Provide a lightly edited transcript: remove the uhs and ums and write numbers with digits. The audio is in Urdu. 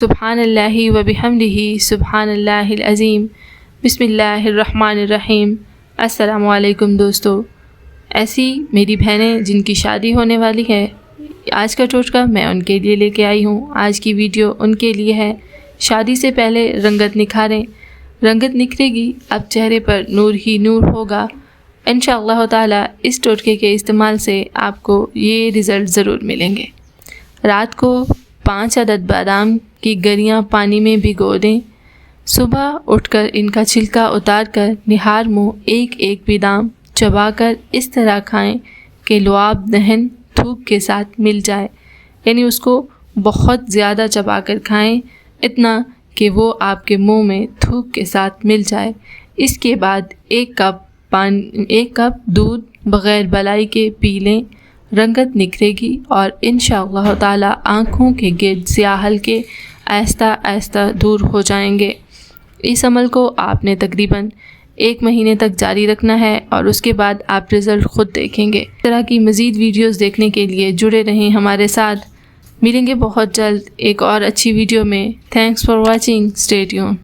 سبحان اللہ و بحمدہ سبحان اللہ العظیم بسم اللہ الرحمن الرحیم۔ السلام علیکم دوستو، ایسی میری بہنیں جن کی شادی ہونے والی ہے، آج کا ٹوٹکا میں ان کے لیے لے کے آئی ہوں۔ آج کی ویڈیو ان کے لیے ہے۔ شادی سے پہلے رنگت نکھاریں، رنگت نکھرے گی، اب چہرے پر نور ہی نور ہوگا۔ انشاءاللہ تعالی اس ٹوٹکے کے استعمال سے آپ کو یہ رزلٹ ضرور ملیں گے۔ رات کو 5 عدد بادام کی گریاں پانی میں بھگو دیں، صبح اٹھ کر ان کا چھلکا اتار کر نہار منہ ایک ایک بادام چبا کر اس طرح کھائیں کہ لعاب دہن تھوک کے ساتھ مل جائے، یعنی اس کو بہت زیادہ چبا کر کھائیں، اتنا کہ وہ آپ کے منہ میں تھوک کے ساتھ مل جائے۔ اس کے بعد ایک کپ دودھ بغیر بلائی کے پی لیں، رنگت نکھرے گی اور انشاءاللہ تعالی آنکھوں کے گرد سیاہ حلقے آہستہ آہستہ دور ہو جائیں گے۔ اس عمل کو آپ نے تقریباً 1 مہینے تک جاری رکھنا ہے اور اس کے بعد آپ رزلٹ خود دیکھیں گے۔ اس طرح کی مزید ویڈیوز دیکھنے کے لیے جڑے رہیں ہمارے ساتھ۔ ملیں گے بہت جلد ایک اور اچھی ویڈیو میں۔ Thanks for watching, stay tune.